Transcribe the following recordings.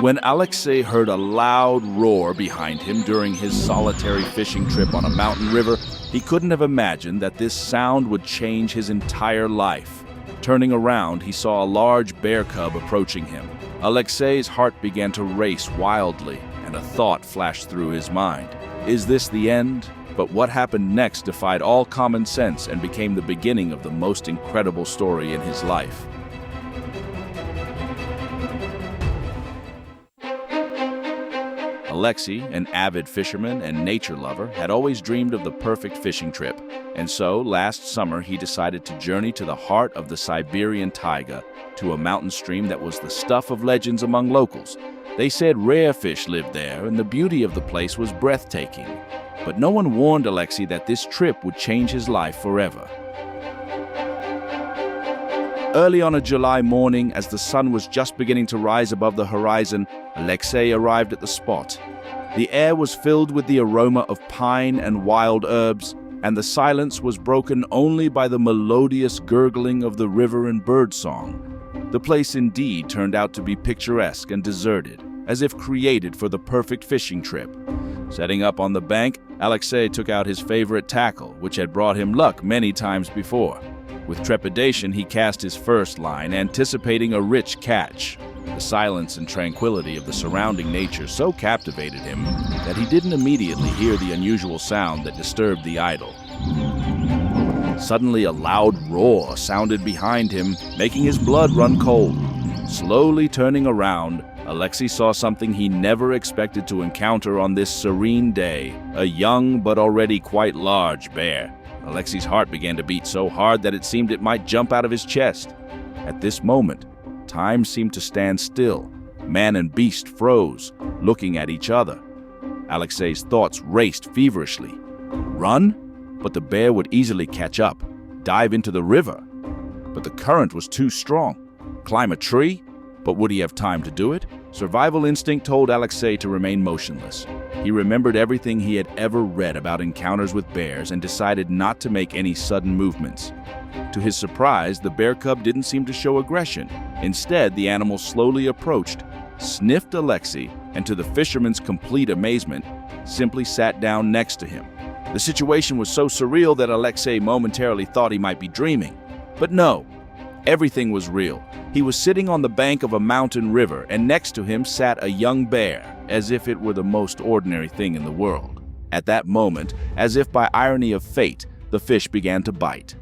When Alexei heard a loud roar behind him during his solitary fishing trip on a mountain river, he couldn't have imagined that this sound would change his entire life. Turning around, he saw a large bear cub approaching him. Alexei's heart began to race wildly, and a thought flashed through his mind. Is this the end? But what happened next defied all common sense and became the beginning of the most incredible story in his life. Alexei, an avid fisherman and nature lover, had always dreamed of the perfect fishing trip, and so last summer he decided to journey to the heart of the Siberian taiga, to a mountain stream that was the stuff of legends among locals. They said rare fish lived there, and the beauty of the place was breathtaking. But no one warned Alexei that this trip would change his life forever. Early on a July morning, as the sun was just beginning to rise above the horizon, Alexei arrived at the spot. The air was filled with the aroma of pine and wild herbs, and the silence was broken only by the melodious gurgling of the river and birdsong. The place indeed turned out to be picturesque and deserted, as if created for the perfect fishing trip. Setting up on the bank, Alexei took out his favorite tackle, which had brought him luck many times before. With trepidation, he cast his first line, anticipating a rich catch. The silence and tranquility of the surrounding nature so captivated him that he didn't immediately hear the unusual sound that disturbed the idol. Suddenly, a loud roar sounded behind him, making his blood run cold. Slowly turning around, Alexei saw something he never expected to encounter on this serene day, a young but already quite large bear. Alexei's heart began to beat so hard that it seemed it might jump out of his chest. At this moment, time seemed to stand still. Man and beast froze, looking at each other. Alexei's thoughts raced feverishly. Run? But the bear would easily catch up. Dive into the river? But the current was too strong. Climb a tree? But would he have time to do it? Survival instinct told Alexei to remain motionless. He remembered everything he had ever read about encounters with bears and decided not to make any sudden movements. To his surprise, the bear cub didn't seem to show aggression. Instead, the animal slowly approached, sniffed Alexei, and to the fisherman's complete amazement, simply sat down next to him. The situation was so surreal that Alexei momentarily thought he might be dreaming. But no, everything was real. He was sitting on the bank of a mountain river, and next to him sat a young bear, as if it were the most ordinary thing in the world. At that moment, as if by irony of fate, the fish began to bite.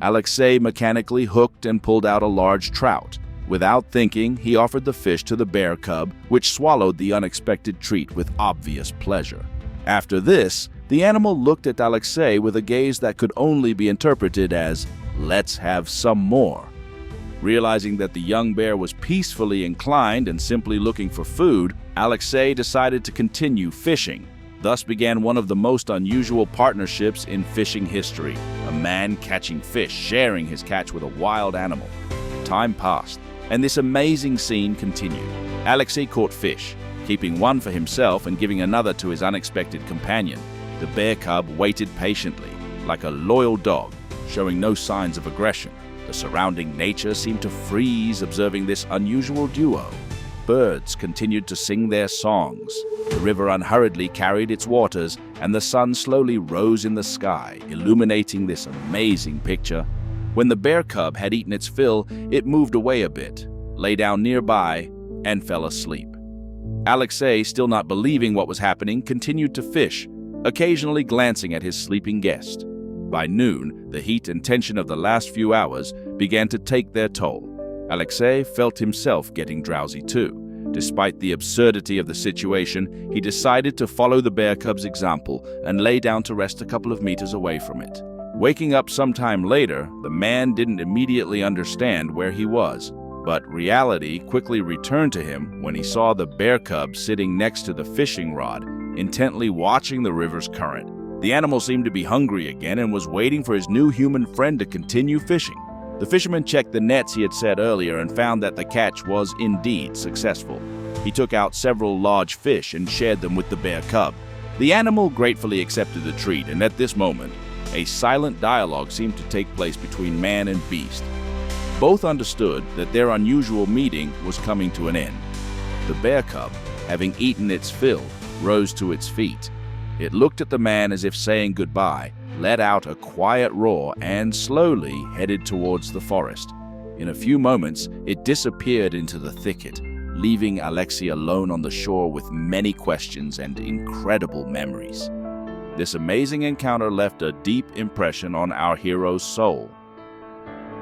Alexei mechanically hooked and pulled out a large trout. Without thinking, he offered the fish to the bear cub, which swallowed the unexpected treat with obvious pleasure. After this, the animal looked at Alexei with a gaze that could only be interpreted as, "Let's have some more." Realizing that the young bear was peacefully inclined and simply looking for food, Alexei decided to continue fishing. Thus began one of the most unusual partnerships in fishing history, a man catching fish, sharing his catch with a wild animal. Time passed, and this amazing scene continued. Alexei caught fish, keeping one for himself and giving another to his unexpected companion. The bear cub waited patiently, like a loyal dog, showing no signs of aggression. The surrounding nature seemed to freeze, observing this unusual duo. Birds continued to sing their songs. The river unhurriedly carried its waters, and the sun slowly rose in the sky, illuminating this amazing picture. When the bear cub had eaten its fill, it moved away a bit, lay down nearby, and fell asleep. Alexei, still not believing what was happening, continued to fish, occasionally glancing at his sleeping guest. By noon, the heat and tension of the last few hours began to take their toll. Alexei felt himself getting drowsy too. Despite the absurdity of the situation, he decided to follow the bear cub's example and lay down to rest a couple of meters away from it. Waking up sometime later, the man didn't immediately understand where he was, but reality quickly returned to him when he saw the bear cub sitting next to the fishing rod, intently watching the river's current. The animal seemed to be hungry again and was waiting for his new human friend to continue fishing. The fisherman checked the nets he had set earlier and found that the catch was indeed successful. He took out several large fish and shared them with the bear cub. The animal gratefully accepted the treat, and at this moment, a silent dialogue seemed to take place between man and beast. Both understood that their unusual meeting was coming to an end. The bear cub, having eaten its fill, rose to its feet. It looked at the man as if saying goodbye, let out a quiet roar, and slowly headed towards the forest. In a few moments, it disappeared into the thicket, leaving Alexei alone on the shore with many questions and incredible memories. This amazing encounter left a deep impression on our hero's soul.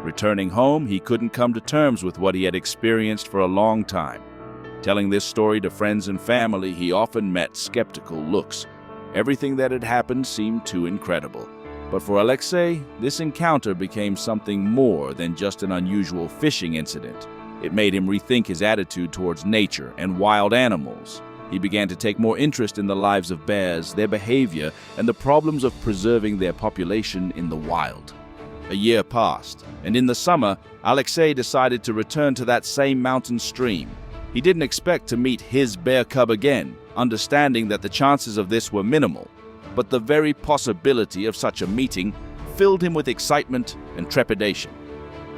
Returning home, he couldn't come to terms with what he had experienced for a long time. Telling this story to friends and family, he often met skeptical looks. Everything that had happened seemed too incredible. But for Alexei, this encounter became something more than just an unusual fishing incident. It made him rethink his attitude towards nature and wild animals. He began to take more interest in the lives of bears, their behavior, and the problems of preserving their population in the wild. A year passed, and in the summer, Alexei decided to return to that same mountain stream. He didn't expect to meet his bear cub again, understanding that the chances of this were minimal. But the very possibility of such a meeting filled him with excitement and trepidation.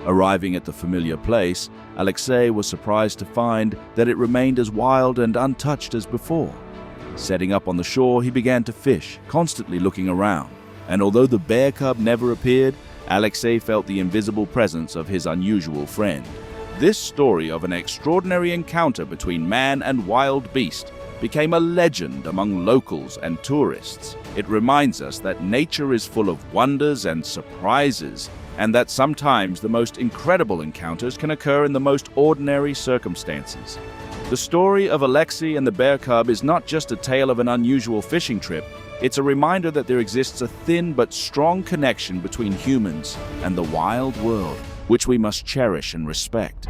Arriving at the familiar place, Alexei was surprised to find that it remained as wild and untouched as before. Setting up on the shore, he began to fish, constantly looking around. And although the bear cub never appeared, Alexei felt the invisible presence of his unusual friend. This story of an extraordinary encounter between man and wild beast became a legend among locals and tourists. It reminds us that nature is full of wonders and surprises, and that sometimes the most incredible encounters can occur in the most ordinary circumstances. The story of Alexei and the bear cub is not just a tale of an unusual fishing trip. It's a reminder that there exists a thin but strong connection between humans and the wild world, which we must cherish and respect.